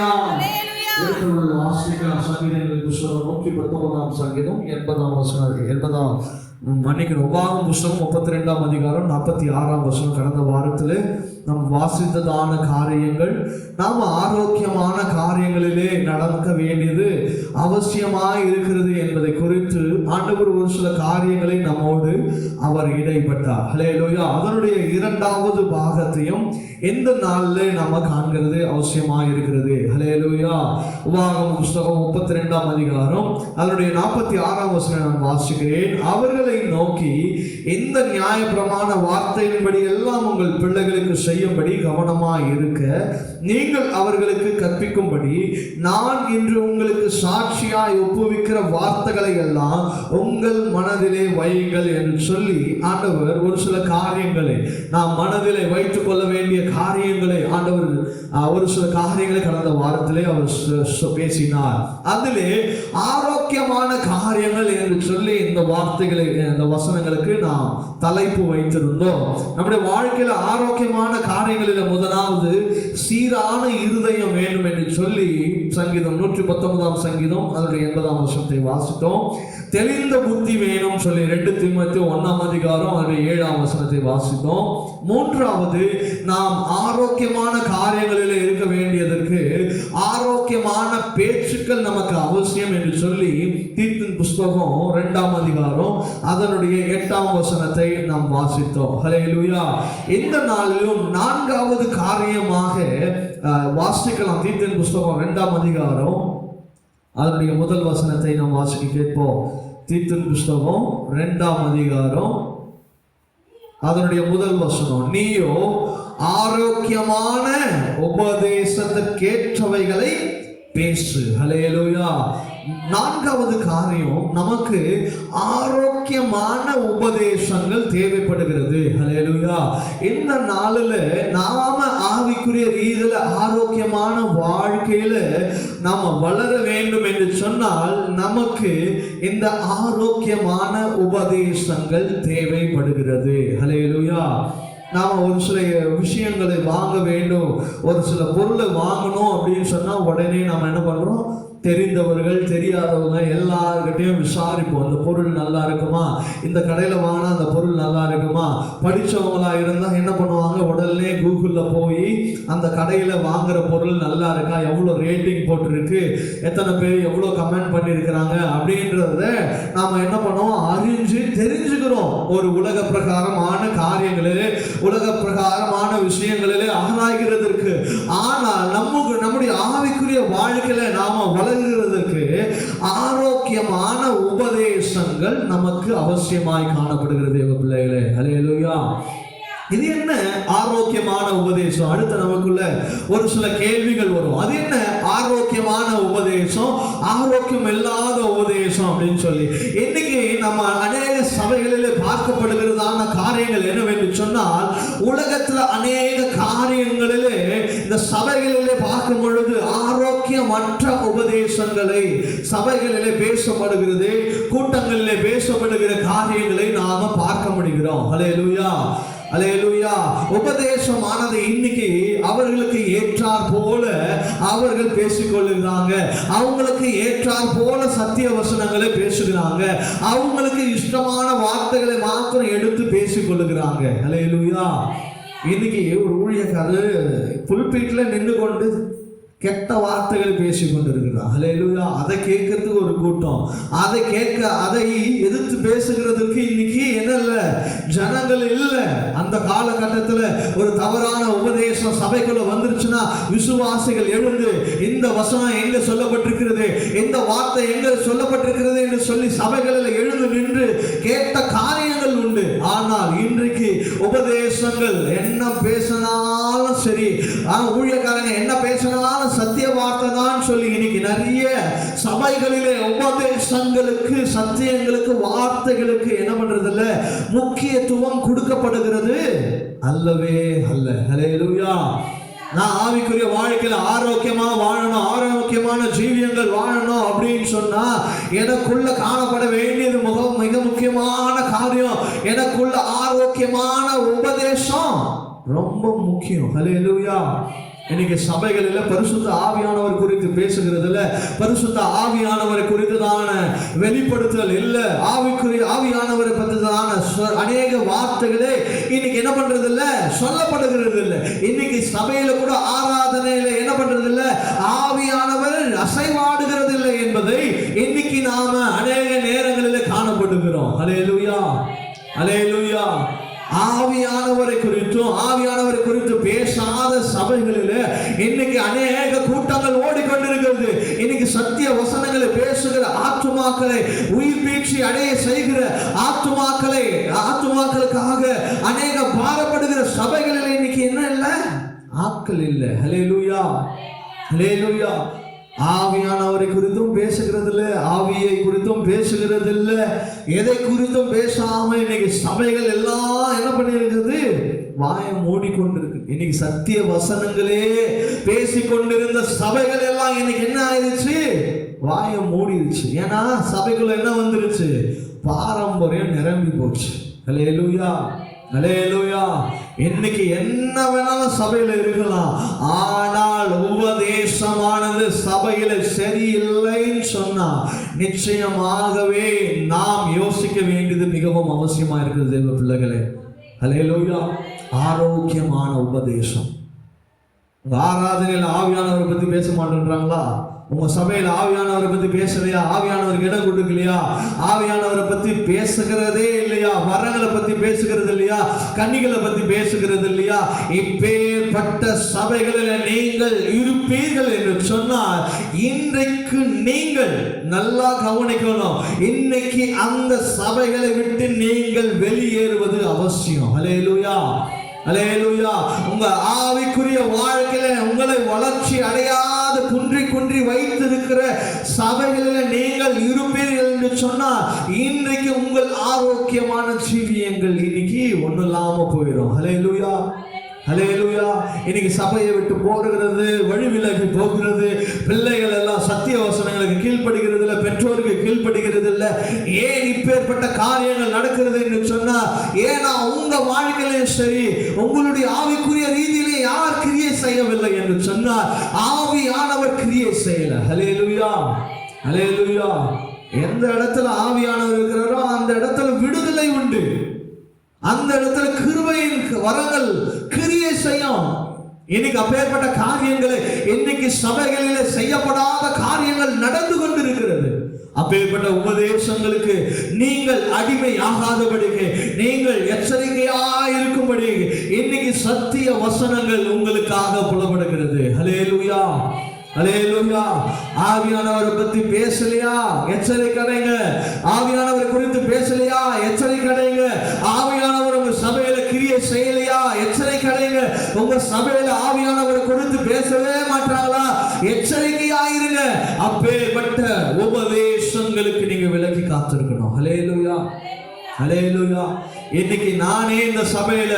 ஹல்லேலூயா. எடுத்துள்ள வாசிக்கலாம் சங்கீதங்களின் புஸ்தகம் 119 சங்கீதம் 80 வசனம், உபாகம் புஸ்தகம் 32 அதிகாரம் 46 வசனம். கடந்த வாரத்தில் நாம் வாசித்ததான காரியங்கள், நாம் ஆரோக்கியமான காரியங்களிலே நடக்க வேண்டியது அவசியமாய் இருக்கிறது என்பதை குறித்து ஆண்டவர் ஒரு சில காரியங்களை நம்மோடு அவர் இடைப்பட்டார். ஹல்லேலூயா. அதனுடைய 2வது பாகத்தையும் எந்த நாளில் நாம காண்கிறது அவசியமாக இருக்கிறது. ஹல்லேலூயா. உபாகம் புஸ்தகம் 32 அதிகாரம் அதனுடைய 46 வசனம் நான் வாசிக்கிறேன். அவர்களை நோக்கி இந்த நியாயப்பிரமாண வார்த்தையின்படி எல்லாம் உங்கள் பிள்ளைகளுக்கு செய்யும்படி கவனமாய் இருக்க நீங்கள் அவர்களுக்கு கற்பிக்கும்படி நான் இன்று உங்களுக்கு சாட்சியாய் ஒப்புவிக்கிற வார்த்தைகளை எல்லாம் உங்கள் மனதிலே வையுங்கள் என்று சொல்லி ஆண்டவர் ஒரு சில காரியங்களை நாம் மனதிலே வைத்துக் கொள்ள வேண்டிய காரியங்களை ஆண்டவர் ஒரு சில காரியங்களை கடந்த வாரத்திலே அவர் பேசினார். அதிலே ஆரோக்கியமான காரியங்கள் என்று சொல்லி இந்த வார்த்தைகளை, இந்த வசனங்களுக்கு நாம் தலைப்பு வைத்திருந்தோம். நம்முடைய வாழ்க்கையில ஆரோக்கியமான காரியங்களில் முதலாவது சீரான இருதயம் வேண்டும் என்று சொல்லி சங்கீதம் 119 சங்கீதம் அதனுடைய 80 வசனத்தை வாசித்தோம். தெளிந்த புத்தி வேணும் சொல்லி 2 தீமோத்தேயு 1 அதிகாரம் அதனுடைய 7 வசனத்தை வாசித்தோம். 3வது நாம் ஆரோக்கியமான காரியங்களில் இருக்க வேண்டியதற்கு ஆரோக்கியமான பேச்சுக்கள் நமக்கு அவசியம் என்று சொல்லி தீத்தின் புஸ்தகம் 2 அதிகாரம் அதனுடைய 8 வசனத்தை நாம் வாசித்தோம். ஹல்லேலூயா. இந்த நாளிலும் 4வது காரியமாக வாசிக்கலாம். தீத்தின் புஸ்தகம் 2 அதிகாரம் அதனுடைய முதல் வசனத்தை நாம் வாசிக்க கேட்போம். தீத்தின் புஸ்தகம் 2 அதிகாரம் அதனுடைய முதல் வசனம், நீயோ ஆரோக்கியமான உபதேசத்திற்கேற்றவைகளை பேசு. ஹல்லேலூயா. 4வது காரியம், நமக்கு ஆரோக்கியமான உபதேசங்கள் தேவைப்படுகிறது. ஹல்லேலூயா. இந்த நாளில் நாம ஆவிக்குரிய ரீதியில ஆரோக்கியமான வாழ்க்கையில நாம வளர வேண்டும் என்று சொன்னால் நமக்கு இந்த ஆரோக்கியமான உபதேசங்கள் தேவைப்படுகிறது. ஹல்லேலூயா. நாம் ஒரு சில விஷயங்களை வாங்க வேண்டும், ஒரு சில பொருளை வாங்கணும் அப்படின்னு சொன்னால் உடனே நம்ம என்ன பண்ணுறோம், தெரிந்தவர்கள் தெரியாதவங்க எல்லார்கிட்டையும் விசாரிப்போம். அந்த பொருள் நல்லா இருக்குமா, இந்த கடையில் வாங்கினா அந்த பொருள் நல்லா இருக்குமா. படித்தவங்களாக இருந்தால் என்ன பண்ணுவாங்க, உடனே கூகுளில் போய் அந்த கடையில் வாங்குகிற பொருள் நல்லா இருக்கா, எவ்வளோ ரேட்டிங் போட்டிருக்கு, எத்தனை பேர் எவ்வளோ கமெண்ட் பண்ணியிருக்கிறாங்க அப்படின்றத நாம் என்ன பண்ணுவோம், அறிஞ்சு தெரிஞ்சுக்கிறோம். ஒரு உலக பிரகாரமான காரியங்களிலே, உலக பிரகாரமான விஷயங்களிலே ஆராய்கிறதற்கு. ஆனால் நம்முடைய ஆவிக்குரிய வாழ்க்கையில நாம வளர்கிறதுக்கு ஆரோக்கியமான உபதேசங்கள் நமக்கு அவசியமாய் காணப்படுகிறது பிள்ளைகளே. ஹல்லேலூயா. இது என்ன ஆரோக்கியமான உபதேசம்? அடுத்து நமக்குள்ள ஒரு சில கேள்விகள் வரும். அது என்ன ஆரோக்கியமான உபதேசம், ஆரோக்கியம் இல்லாத உபதேசம் அப்படின்னு சொல்லி இன்னைக்கு நம்ம அநேக சபைகளிலே பார்க்கப்படுகிறதான காரியங்கள் என்னவென்று சொன்னால், உலகத்துல அநேக காரியங்களிலே இந்த சபைகளிலே பார்க்கும் பொழுது ஆரோக்கியமற்ற உபதேசங்களை சபைகளிலே பேசப்படுகிறது, கூட்டங்களிலே பேசப்படுகிற காரியங்களை நாம பார்க்க முடிகிறோம். ஹல்லேலூயா. அல்லேலூயா. உபதேசமானது இன்னைக்கு அவர்களுக்கு ஏற்றார் போல அவர்கள் பேசிக்கொள்ளுகிறாங்க. அவங்களுக்கு ஏற்றார் போல சத்திய வசனங்களை பேசுகிறாங்க. அவங்களுக்கு இஷ்டமான வார்த்தைகளை மாத்திரம் எடுத்து பேசிக்கொள்ளுகிறாங்க. அல்லேலூயா. இன்னைக்கு ஒரு ஊழியக்காரர் புல்பீட்ல நின்று கொண்டு கெட்ட வார்த்தைகள் பேசி கொண்டிருக்கிறார். ஹல்லேலூயா. அதை கேட்கறதுக்கு ஒரு கூட்டம், அதை எதிர்த்து பேசுகிறதுக்கு இன்னைக்கு என்ன இல்லை, ஜனங்கள் இல்லை. அந்த காலகட்டத்தில் ஒரு தவறான உபதேசம் சபைக்குள்ள வந்துருச்சுன்னா விசுவாசிகள் எழுந்து இந்த வசனம் எங்க சொல்லப்பட்டிருக்கிறது, இந்த வார்த்தை எங்க சொல்லப்பட்டிருக்கிறது என்று சொல்லி சபைகளில் எழுந்து நின்று கேட்ட காரியங்கள் உண்டு. ஆனால் இன்றைக்கு உபதேசங்கள் என்ன பேசினாலும் சரி, ஊழியக்காரங்க என்ன பேசினாலும் சத்திய வார்த்தை தான் சொல்லி இன்னைக்கு நிறைய சபைகளிலே உபதேசங்களுக்கு, சத்தியங்களுக்கு, வார்த்தைகளுக்கு என்ன பண்றது இல்ல, முக்கியத்துவம் கொடுக்கப்படுகிறது அல்லவே அல்ல. ஹல்லேலூயா. நான் ஆவிக்குரிய வாழ்க்கையில ஆரோக்கியமா வாழணும், ஆரோக்கியமான ஜீவியங்கள் வாழணும் அப்படின்னு சொன்னா எனக்குள்ள காணப்பட வேண்டியது மிக முக்கியமான காரியம், எனக்குள்ள ஆரோக்கியமான உபதேசம் ரொம்ப முக்கியம். ஹல்லேலூயா. இன்னைக்கு சபைகளில் பரிசுத்த ஆவியானவர் குறித்து பேசுகிறதுல பரிசுத்த ஆவியானவரை குறித்துதான வெளிப்படுத்தல் இல்ல, ஆவியானவரை பற்றிதான அநேக வார்த்தைகளே இன்னைக்கு என்ன பண்றது இல்ல, சொல்லப்படுகிறது இல்ல. இன்னைக்கு சபையில கூட ஆராதனையில என்ன பண்றது இல்ல, ஆவியானவர் அசைவாடுகிறது இல்லை என்பதை இன்னைக்கு நாம அநேக நேரங்களில் காணப்படுகிறோம். அல்லேலூயா, அல்லேலூயா. ஆவியானவரை குறித்து பேசாத சபைகளில் இன்னைக்கு அநேக கூட்டங்கள் ஓடிக்கொண்டிருக்கிறது. இன்னைக்கு சத்திய வசனங்களை பேசுகிற ஆத்துமாக்களை உயிர் பீழ்ச்சி அடைய செய்கிற ஆத்துமாக்களுக்காக அநேக பாரப்படுகிற சபைகளில் இன்னைக்கு என்ன இல்லை, ஆட்கள் இல்லை. ஹல்லேலூயா, ஹல்லேலூயா. ஆவியானவரை குறித்தும் பேசுகிறது இல்லை, ஆவியை குறித்தும் பேசுகிறது இல்லை, எதை குறித்தும் பேசாம இன்னைக்கு சபைகள் எல்லாம் என்ன பண்ணிருக்கிறது, வாயை மூடிக்கொண்டிருக்கு. இன்னைக்கு சத்திய வசனங்களே பேசிக்கொண்டிருந்த சபைகள் எல்லாம் இன்னைக்கு என்ன ஆயிடுச்சு, வாயை மூடிடுச்சு. ஏன்னா சபைக்குள்ள என்ன வந்துருச்சு, பாரம்பரியம் நிரம்பி போச்சு. அல்லேலூயா, அல்லேலூயா. இன்னைக்கு என்ன வேணாலும் சபையில இருக்கலாம், ஆனால் உபதேசமானது சபையில சரியில்லைன்னு சொன்னா நிச்சயமாகவே நாம் யோசிக்க வேண்டியது மிகவும் அவசியமா இருக்குது தேவ பிள்ளைகளே. அல்லேலூயா. ஆரோக்கியமான உபதேசம். உங்க ஆராதனையில் ஆவியானவரை பத்தி பேச மாட்டேன்றாங்களா? உங்க சபையில ஆவியானவரை பத்தி பேசலையா? ஆவியானவருக்கு இடம் கொடுக்கலையா? ஆவியானவரை பத்தி பேசுகிறதே இல்லையா? வரங்களை பத்தி பேசுகிறது இல்லையா? கன்னிகளை பத்தி பேசுகிறது இல்லையா? இப்பேற்பட்ட சபைகளில் நீங்கள் இருப்பீர்கள் என்று சொன்னால் இன்றைக்கு நீங்கள் நல்லா கவனிக்கணும். இன்னைக்கு அந்த சபைகளை விட்டு நீங்கள் வெளியேறுவது அவசியம். அல்லேலூயா, அல்லேலூயா. உங்க ஆவிக்குரிய வாழ்க்கையில உங்களை வளர்ச்சி அடையாத குன்றி வைத்திருக்கிற சபைகளில் நீங்கள் இருப்பீர்கள் என்று சொன்னால் இன்றைக்கு உங்கள் ஆரோக்கியமான ஜீவியங்கள் இன்னைக்கு ஒன்றும் இல்லாம போயிடும். அல்லேலூயா, அல்லேலூயா. இன்னைக்கு சபையை விட்டு போகிறது, வழி விலகி போகிறது, பிள்ளைகள் எல்லாம் சத்திய வசனங்களுக்கு கீழ்ப்படுகிறது இல்லை, பெற்றோருக்கு கீழ்ப்படுகிறது இல்லை. ஏன் இப்பேற்பட்ட காரியங்கள் நடக்கிறது என்று சொன்னா, ஏன்னா உங்க வாழ்க்கையிலும் சரி உங்களுடைய ஆவிக்குரிய ரீதியிலே யார் கிரியை செய்யவில்லை என்று சொன்னார், ஆவியானவர் கிரியை செய்யல. அல்லேலூயா, அல்லேலூயா. எந்த இடத்துல ஆவியானவர் இருக்கிறாரோ அந்த இடத்துல விடுதலை உண்டு, அந்த இடத்துல கிருபையின் வரங்கள் கிரியை செய்யும். இன்னைக்கு அப்பேற்பட்ட காரியங்களை இன்னைக்கு சபைகளிலே செய்யப்படாத காரியங்கள் நடந்து கொண்டிருக்கிறது. அப்பேற்பட்ட உபதேசங்களுக்கு நீங்கள் அடிமை ஆகாதபடிக்கு நீங்கள் எச்சரிக்கையாயிருக்கும்படி இன்னைக்கு சத்திய வசனங்கள் உங்களுக்காக புலப்படுகிறது. ஹல்லேலூயா, அல்லேலூயா. ஆவியானவரை பத்தி பேசலையா, எச்சரிக்கைங்க. ஆவியானவரை குறித்து பேசலையா, எச்சரிக்கைங்க. ஆவியானவர் உங்க சபையில கிரியை செய்யலையா, எச்சரிக்கைங்க. உங்க சபையில ஆவியானவரை குறித்து பேசவே மாட்டாங்களா, எச்சரிக்கையாயிருங்க. அப்பேற்பட்ட உபதேசங்களுக்கு நீங்க விலக்கி காத்திருக்கணும். அல்லேலூயா, அல்லேலூயா. இன்னைக்கு நானே இந்த சபையில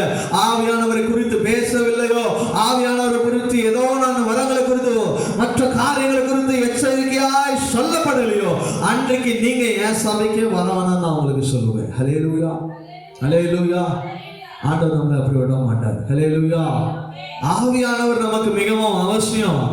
ஆவியானவரை குறித்து பேசவில்லையோ, ஆவியானவரை குறித்து ஏதோ நான் வரங்களை குறித்து மற்ற காரியங்களை குறித்து எச்சரிக்கையாய் சொல்லப்படலையோ, அன்றைக்கு நீங்க என் சபைக்கு வரவேணாம் நான் உங்களுக்கு சொல்லுவேன். ஹல்லேலூயா, ஹல்லேலூயா. ஆண்டவர் நம்மளை அப்படி விட மாட்டார். ஹல்லேலூயா. ஆவியானவர் நமக்கு மிகவும் அவசியம்.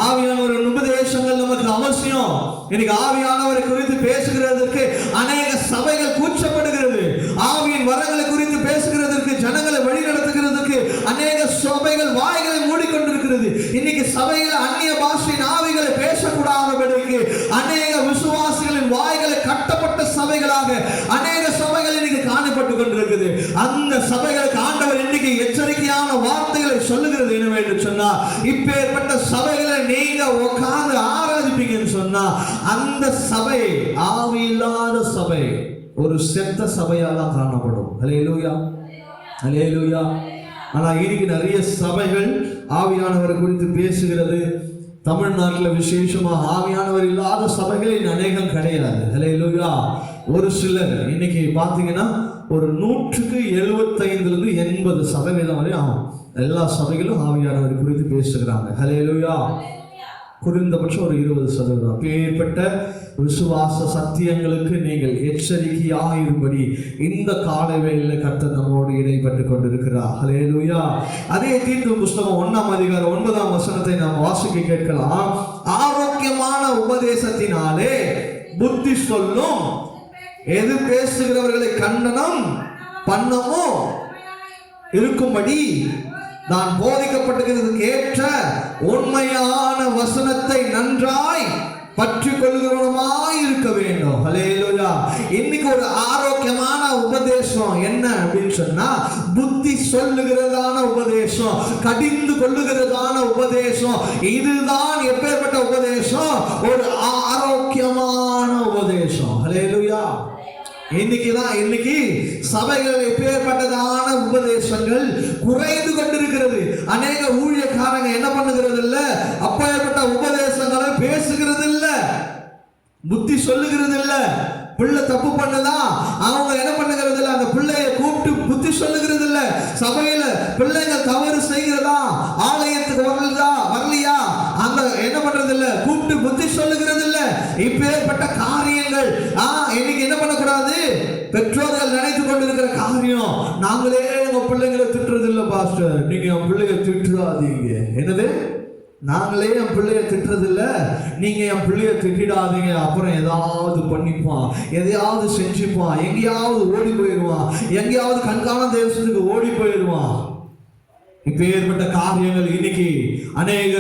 ஆவியானவர் உபதேசங்கள் நமக்கு அவசியம். இன்னைக்கு ஆவியானவரை குறித்து பேசுகிறதற்கு அநேக சபைகள் கூச்சப்படுகிறது. ஆவியின் வரங்களை குறித்து பேசுகிறதற்கு, ஜனங்களை வழி நடத்துகிறதுக்கு அநேக சபைகள் வாய்களை மூடிக்கொண்டிருக்கிறது. இன்னைக்கு சபைகள் அந்நிய பாஷையின் ஆவிகளை பேசக்கூடாதபடிக்கு அநேக விசுவாசிகளின் வாய்களை கட்டப்பட்ட சபைகளாக அநேக சபைகள் இன்னைக்கு காணப்பட்டு கொண்டிருக்கிறது. அந்த சபைகளுக்கு ஆண்டவர் இன்னைக்கு எச்சரிக்கையான வார்த்தைகளை சொல்லுகிறது. என்னவென்று சொன்னா, இப்பேற்பட்ட சபைகளை நீங்க உட்கார்ந்து ஆராதிப்பீங்கன்னு சொன்னா அந்த சபை ஆவி இல்லாத சபை, ஒரு செத்த சபையாக காணப்படும். அல்லேலூயா, அல்லேலூயா. ஆனா இன்னைக்கு நிறைய சபைகள் ஆவியானவரை குறித்து பேசுகிறது. தமிழ்நாட்டில் விசேஷமா ஆவியானவர் இல்லாத சபைகள் அநேகம் கிடையாது. அல்லேலூயா. ஒரு சிலர் இன்னைக்கு பார்த்தீங்கன்னா ஒரு 175% வரை ஆகும். எல்லா சபைகளும் ஆவியானவரை குறித்து பேசுகிறாங்க. அல்லேலூயா. குறைந்தபட்சம் ஒரு 20%. அப்பேற்பட்ட விசுவாச சத்தியங்களுக்கு நீங்கள் எச்சரிக்கையாக இருப்படி இந்த காலை வேளையில் கர்த்தர் நம்மோடு இடைப்பட்டு கொண்டிருக்கிறார். ஹல்லேலூயா. அதே தீத்து புஸ்தகம் 1ஆம் அதிகாரம் 9ஆம் வசனத்தை நாம் வாசிக்க கேட்கலாம். ஆரோக்கியமான உபதேசத்தினாலே புத்தி சொல்லும், எது பேசுகிறவர்களை கண்டனம் பண்ணமோ இருக்கும்படி நான் போதிக்கப்பட்டிருக்கிறதுக்கு ஏற்ற உண்மையான வசனத்தை நன்றாய் பற்றி கொள்கிறவனுமாய் இருக்க வேண்டும். ஹல்லேலூயா. இன்னைக்கு ஒரு ஆரோக்கியமான உபதேசம் என்ன அப்படின்னு சொன்னா, புத்தி சொல்லுகிறதான உபதேசம், கடிந்து கொள்ளுகிறதான உபதேசம். இதுதான் எப்பேற்பட்ட உபதேசம்? ஒரு ஆரோக்கியமான உபதேசம். ஹல்லேலூயா. இன்னைக்கு சபைகள் எப்பேற்பட்டதான உபதேசங்கள் குறைந்து கொண்டிருக்கிறது. அநேக ஊழியக்காரங்க என்ன பண்ணுகிறது இல்ல, அப்பேற்பட்ட உபதேசங்களை பேசுகிறது இல்ல, புத்தி சொல்லுகிறது இல்ல. பிள்ளை தப்பு பண்ணுதா, அவங்க என்ன பண்ணுகிறது இல்ல, அந்த பிள்ளைய கூப்பிட்டு புத்தி சொல்லுகிறது இல்ல. சபையில பிள்ளைங்க தவறு செய்கிறதா, ஆலயத்துக்கு வரலையா, அந்த என்ன பண்றது இல்ல, கூப்பிட்டு புத்தி சொல்லுகிறது இல்ல. இப்பேற்பட்ட காரியங்கள் இன்னைக்கு என்ன பண்ணக்கூடாது, பெற்றோர்கள் நினைத்து கொண்டிருக்கிற காரியம். நாங்களே உங்க பிள்ளைங்களை திட்டுறது இல்ல பாஸ்டர், நீங்க என் பிள்ளைய திட்டுறாதீங்க. என்னது, நாங்களே என் பிள்ளைய திட்டுறது இல்ல, நீங்க என் பிள்ளைய திட்டிடாதீங்க. அப்புறம் ஏதாவது பண்ணிப்பான், எதையாவது செஞ்சுப்பான், எங்கேயாவது ஓடி போயிடுவான், எங்கேயாவது கண்காண தேசத்துக்கு ஓடி போயிடுவான். இப்பேற்பட்ட காரியங்கள் இன்னைக்கு அநேக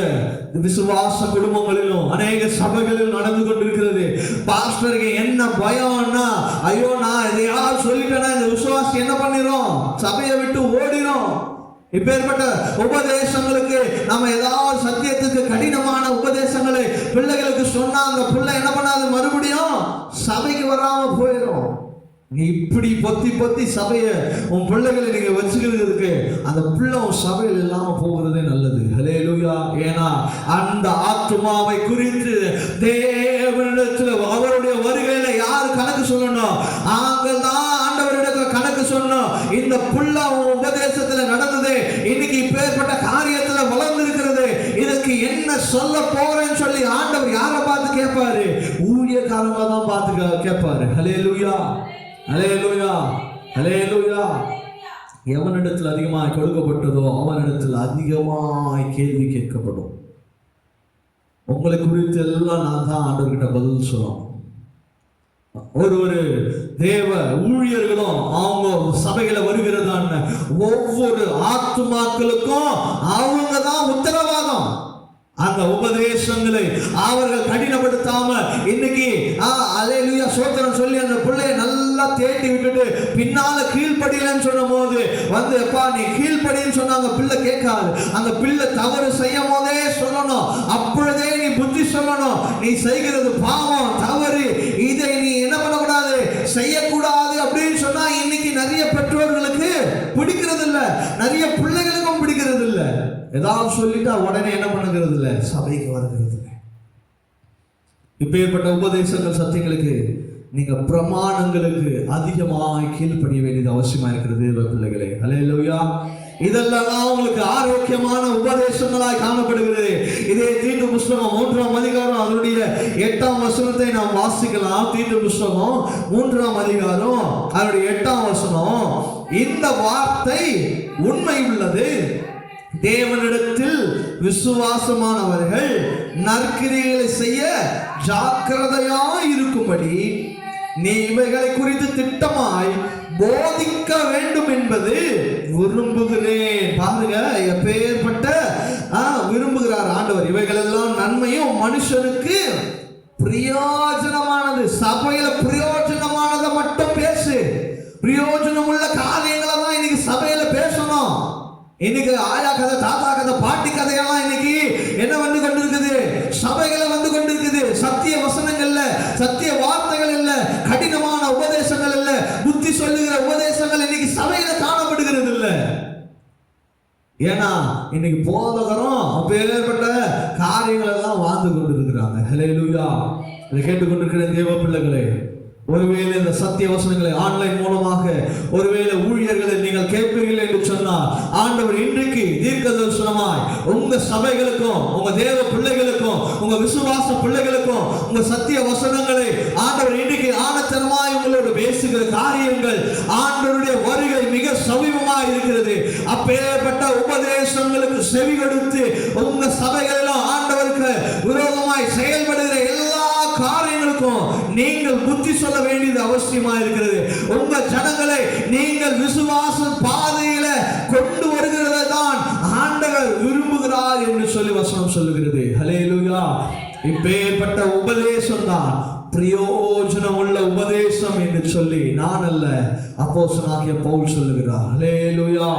விசுவாச குடும்பங்களிலும் அநேக சபைகளிலும் நடந்து கொண்டிருக்கிறது. பாஸ்டருக்கு என்ன பயம்னா, ஐயோ நான் எதையாவது சொல்லிட்டேன்னா இந்த விசுவாசி என்ன பண்ணிரும், சபையை விட்டு ஓடிரும். இப்பேற்பட்ட உபதேசங்களுக்கு நம்ம ஏதாவது சத்தியத்துக்கு கடினமான உபதேசங்களை பிள்ளைகளுக்கு சொன்னா அந்த பிள்ளை என்ன பண்ணாது, மறுபடியும் சபைக்கு வராம போயிடும். நீ இப்படி பொத்தி சபையை உன் பிள்ளைகளை நீங்க வச்சுக்கிறதுக்கு அந்த பிள்ளை உன் சபையில் இல்லாம போகிறதே நல்லது. ஹல்லேலூயா. ஏன்னா அந்த ஆத்துமாவை குறித்து தேவனிடத்தில் அவருடைய வருகையில யார் கணக்கு சொல்லணும்? நாங்கள் தான் ஆண்டவரிடத்துல கணக்கு சொல்லணும். இந்த பிள்ளை உபதேசத்துல நடந்தது, இன்னைக்கு இப்பேற்பட்ட காரியத்துல வளர்ந்து இருக்கிறது, இதுக்கு என்ன சொல்ல போறேன்னு சொல்லி ஆண்டவர் யாரை பார்த்து கேட்பாரு? ஊழியக்காரங்க தான் பார்த்து கேட்பாரு. ஹல்லேலூயா. ஹல்லேலூயா. ஹல்லேலூயா. எவனிடத்தில் அதிகமாய் கொடுக்கப்பட்டதோ அவனிடத்தில் அதிகமாய் கேள்வி கேட்கப்படும். உங்களை குறித்து எல்லாம் நான் தான் ஆண்டவர்கிட்ட பதில் சொல்லணும். ஒரு தேவ ஊழியர்களும் அவங்க சபைகளை வருகிறதான ஒவ்வொரு ஆத்துமாக்களுக்கும் அவங்க தான் உத்தரவாதம். அந்த உபதேசங்களை அவர்கள் கடினப்படுத்தாம இன்னைக்கு அல்லேலூயா சோத்திரம் சொல்லி அந்த பிள்ளையை நல்லா தேட்டி விட்டுட்டு பின்னால கீழ்ப்படியலன்னு சொன்ன போது வந்து எப்பா நீ கீழ்ப்படின்னு சொன்னாங்க, பிள்ளை கேட்காது. அந்த பிள்ளை தவறு செய்யும் போதே சொல்லணும், அப்பொழுதே நீ புத்தி சொல்லணும், நீ செய்கிறது பாவம் தவறு, இதை நீ என்ன பண்ணக்கூடாது, செய்யக்கூடாது அப்படின்னு சொன்னா இன்னைக்கு நிறைய பெற்றோர்களுக்கு பிடிக்கிறது இல்லை, நிறைய பிள்ளைகளுக்கும் பிடிக்கிறது இல்லை. ஏதாவது சொல்லிட்டா உடனே என்ன பண்ணுகிறது இல்லை, சபைக்கு வருகிறது இல்லை. இப்பேற்பட்ட உபதேசங்கள் சத்தியங்களுக்கு நீங்க பிரமாணங்களுக்கு அதிகமாக கீழ்ப்படிய வேண்டியது அவசியமா இருக்கிறது பிள்ளைகளே. ஹல்லேலூயா. இதெல்லாம் உங்களுக்கு ஆரோக்கியமான உபதேசங்களாய் காணப்படுகிறது. இதே தீத்து புஸ்தகம் 3ஆம் அதிகாரம் அதனுடைய 8ஆம் வசனத்தை நாம் வாசிக்கலாம். தீத்து புஸ்தகம் 3ஆம் அதிகாரம் அதனுடைய 8ஆம் வசனம், இந்த வார்த்தை உண்மை உள்ளது, தேவனிடத்தில் விசுவாசமானவர்கள் நற்கிரியைகளை செய்ய ஜாக்கிரதையாய் இருக்கும்படி நீ இவைகளை குறித்து திட்டமாய் போதிக்க வேண்டும் என்பது விரும்புகிறேன். பாருங்க எப்பேற்பட்ட விரும்புகிறார் ஆண்டவர். இவைகள் எல்லாம் நன்மையும் மனுஷனுக்கு பிரயோஜனமானது. சபையில பிரயோஜனமானதை மட்டும் பேசு, பிரயோஜனம் உள்ள காரியங்களை தான் இன்னைக்கு சபையில பேசணும். இன்னைக்கு ஆயா கதை, தாத்தா கதை, பாட்டி கதையெல்லாம் இன்னைக்கு என்ன வந்து கொண்டிருக்குது, சபைகளை வந்து கொண்டிருக்குது. சத்திய வசனங்கள்ல, சத்திய வார்த்தைகள் இல்ல, கடினமான உபதேசங்கள் இல்ல, புத்தி சொல்லுகிற உபதேசங்கள் இன்னைக்கு சபையில காணப்படுகிறது இல்ல. ஏன்னா இன்னைக்கு போதகரும் அப்பேற்பட்ட காரியங்கள் எல்லாம் வாழ்ந்து கொண்டிருக்கிறாங்க. ஹல்லேலூயா. இதை கேட்டுக்கொண்டிருக்கிற தேவ பிள்ளைகளே, ஒருவேளை இந்த சத்திய வசனங்களை ஆன்லைன் மூலமாக ஒருவேளை ஊழியர்களை நீங்கள் கேட்பீர்கள் என்று சொன்னால் ஆண்டவர் இன்றைக்கு தீர்க்க தரிசனமாய் உங்க சபைகளுக்கும் உங்க தேவ பிள்ளைகளுக்கும் உங்க உங்க விசுவாச பிள்ளைகளுக்கும் உங்க சத்திய வசனங்களை ஆண்டவர் இன்னைக்கு ஆனத்தனமாய் உங்களோடு பேசுகிற காரியங்கள், ஆண்டவருடைய வருகை மிக சமீபமாய் இருக்கிறது. அப்பேற்பட்ட உபதேசங்களுக்கு செவி கொடுத்து உங்க சபைகளிலும் ஆண்டவருக்கு விரோதமாய் செயல்படுகிற எல்லா காரியங்களுக்கும் நீங்கள் புத்தி சொல்ல வேண்டியது அவசியமா இருக்கிறது. உங்க ஜனங்களை நீங்கள் விசுவாச பாதையில கொண்டு வருகிறதை தான் ஆண்டவர் விரும்புகிறார் என்று சொல்லி வசனம் சொல்லுகிறது. ஹல்லேலூயா. இப்பேற்பட்ட உபதேசம் தான் பிரயோஜனம் உள்ள உபதேசம் என்று சொல்லி நான் அல்ல, அப்போஸ்தலனாகிய பவுல் சொல்லுகிறார். ஹல்லேலூயா,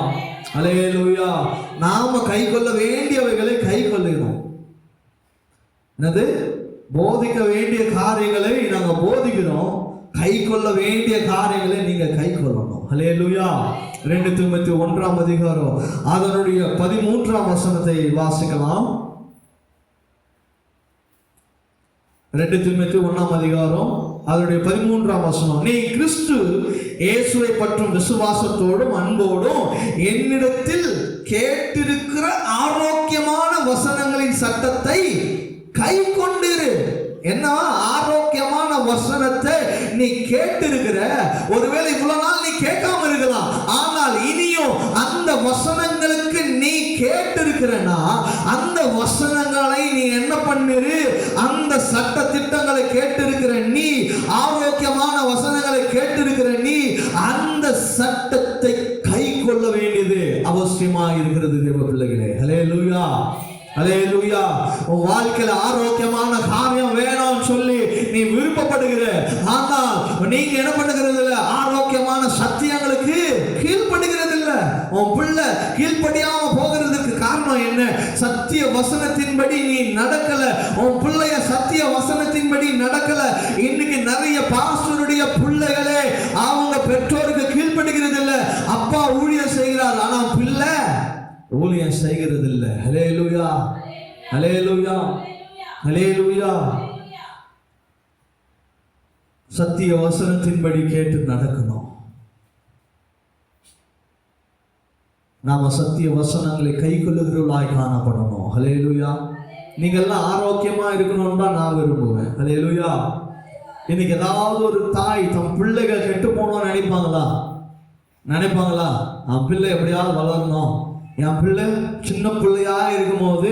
ஹல்லேலூயா. நாம கை கொள்ள வேண்டியவைகளை கை கொள்ளுகிறோம். என்னது? போதிக்க வேண்டிய காரியங்களை நாங்க போதிக்கிறோம், கை கொள்ள வேண்டிய காரியங்களை நீங்க கை கொள்ளணும். ஹல்லேலூயா. 2 தீமோத்தேயு 1ஆம் அதிகாரம் அதனுடைய 13ஆம் வசனத்தை வாசிக்கலாம். 2 தீமோத்தேயு 1ஆம் அதிகாரம் அதனுடைய 13ஆம் வசனம். நீ கிறிஸ்து இயேசுவை பற்றும் விசுவாசத்தோடும் அன்போடும் என்னிடத்தில் கேட்டிருக்கிற ஆரோக்கியமான வசனங்களின் சட்டத்தை கை கொண்டிரு. என்ன ஆரோக்கியமான வசனத்தை நீ கேட்டிருக்கிற? ஒருவேளை இவ்வளவு நாள் நீ கேட்காம இருக்கலாம், ஆனால் இனியும் அந்த வசனங்களுக்கு நீ கேட்டிருக்கிறனா அந்த வசனங்களை நீ என்ன பண்ணிரு? அந்த சட்ட திட்டங்களை கேட்டிருக்கிற நீ, ஆரோக்கியமான வசனங்களை கேட்டிருக்கிற நீ, அந்த சட்டத்தை கை கொள்ள வேண்டியது அவசியமா இருக்கிறது தேவ பிள்ளைகளே. ஹல்லேலூயா, ஹல்லேலூயா. உன் வாழ்க்கையில ஆரோக்கியமான காரியம் வேணும்னு சொல்லி நீ விருப்பப்படுகிற, ஆனால் நீங்க என்ன பண்ணுகிறது இல்ல? ஆரோக்கியமான சத்தியங்களுக்கு கீழ்ப்படுகிறது இல்ல. உன் பிள்ளை கீழ்ப்படியாம போகிறதுக்கு காரணம் என்ன? சத்திய வசனத்தின்படி நீ நடக்கல. உன் பிள்ளைய சத்திய வசனத்தின்படி நடக்கல. இன்னைக்கு நிறைய பாஸ்டருடைய பிள்ளைகளே அவங்க பெற்றோருக்கு கீழ்ப்படுகிறது இல்ல. அப்பா ஊழியம் செய்கிறார், ஆனா பிள்ளை ஊழியம் செய்கிறது இல்லை. ஹல்லேலூயா, ஹல்லேலூயா, ஹல்லேலூயா. சத்திய வசனத்தின்படி கேட்டு நடக்கணும். நாம சத்திய வசனங்களை கை கொள்ளுகிறவர்களாய் காணப்படணும். ஹல்லேலூயா. நீங்க எல்லாம் ஆரோக்கியமா இருக்கணும்னு தான் நான் விரும்புவேன். ஹல்லேலூயா. இன்னைக்கு ஏதாவது ஒரு தாய் தம் பிள்ளைகள் கெட்டு போகணும்னு நினைப்பாங்களா? நினைப்பாங்களா? என் பிள்ளை எப்படியாவது வளரணும், என் பிள்ளை சின்ன பிள்ளையா இருக்கும்போது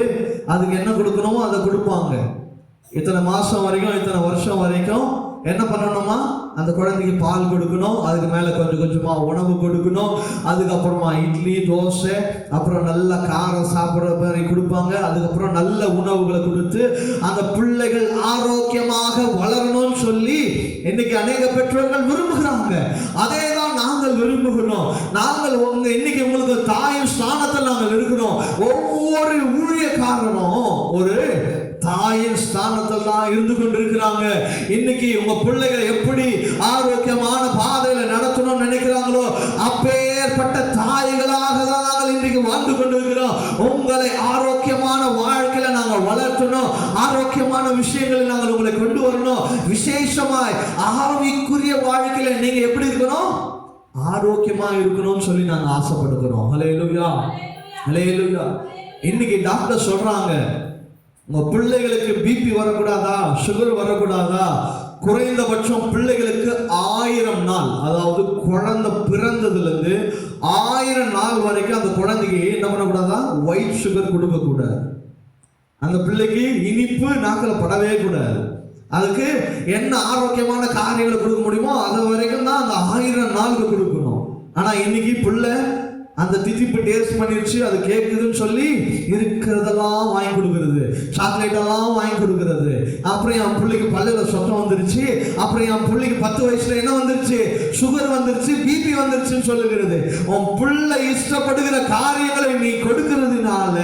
அதுக்கு என்ன கொடுக்கணுமோ அதை கொடுப்பாங்க. இத்தனை மாசம் வரைக்கும், இத்தனை வருஷம் வரைக்கும் என்ன பண்ணணுமா? அந்த குழந்தைக்கு பால் கொடுக்கணும், அதுக்கு மேலே கொஞ்சம் கொஞ்சமா உணவு கொடுக்கணும், அதுக்கப்புறமா இட்லி தோசை, அப்புறம் நல்ல காரம் சாப்பிட்ற மாதிரி கொடுப்பாங்க. அதுக்கப்புறம் நல்ல உணவுகளை கொடுத்து அந்த பிள்ளைகள் ஆரோக்கியமாக வளரணும்னு சொல்லி இன்னைக்கு அநேக பெற்றோர்கள் விரும்புகிறாங்க. அதே தான் நாங்கள் விரும்புகிறோம். நாங்கள் இன்னைக்கு உங்களுக்கு தாயின் ஸ்தானத்தில் நாங்கள் இருக்கிறோம். ஒவ்வொரு ஊழியக்காரனும் ஒரு தாயின் ஸ்தானத்தில் தான் இருந்து கொண்டிருக்கிறாங்க. இன்னைக்கு உங்க பிள்ளைகளை எப்படி ஆரோக்கியமான பாதையில நடத்தணும்னு நினைக்கிறாங்களோ அப்பேற்பட்ட தாய்களாக தான் நாங்கள் இன்றைக்கு வாழ்ந்து கொண்டிருக்கிறோம். உங்களை ஆரோக்கியமான வாழ்க்கையில நாங்கள் வளர்த்தணும், ஆரோக்கியமான விஷயங்களை நாங்கள் உங்களை கொண்டு வரணும். விசேஷமாய் ஆவிக்குரிய வாழ்க்கையில நீங்க எப்படி இருக்கணும்? ஆரோக்கியமா இருக்கணும்னு சொல்லி நாங்க ஆசைப்படுகிறோம். ஹல்லேலூயா, ஹல்லேலூயா. இன்னைக்கு டாக்டர் சொல்றாங்க, உங்க பிள்ளைகளுக்கு பிபி வரக்கூடாதா, சுகர் வரக்கூடாதா, குறைந்தபட்சம் பிள்ளைகளுக்கு 1000 நாள், அதாவது குழந்தை பிறந்ததுல இருந்து 1000 நாள் வரைக்கும் அந்த குழந்தைக்கு என்ன பண்ணக்கூடாதா? ஒயிட் சுகர் கொடுக்க கூடாது. அந்த பிள்ளைக்கு இனிப்பு நாக்கில் படவே கூடாது. அதுக்கு என்ன ஆரோக்கியமான காரியங்களை கொடுக்க முடியுமோ அது வரைக்கும் தான் அந்த 1000 நாளுக்கு கொடுக்கணும். ஆனா இன்னைக்கு பிள்ளை அந்த தித்திப்பு டேஸ்ட் பண்ணிருச்சு, அது கேட்குதுன்னு சொல்லி இருக்கிறதெல்லாம் வாங்கி கொடுக்கறது, சாக்லேட் எல்லாம் வாங்கி கொடுக்கறது. அப்புறம் என் பிள்ளைக்கு பல்லுல சொத்தம் வந்துருச்சு, அப்புறம் என் பிள்ளைக்கு 10 வயசுல என்ன வந்துருச்சு? சுகர் வந்துருச்சு, பிபி வந்துருச்சுன்னு சொல்லுகிறது. உன் பிள்ளை இஷ்டப்படுகிற காரியங்களை நீ கொடுக்கிறதுனால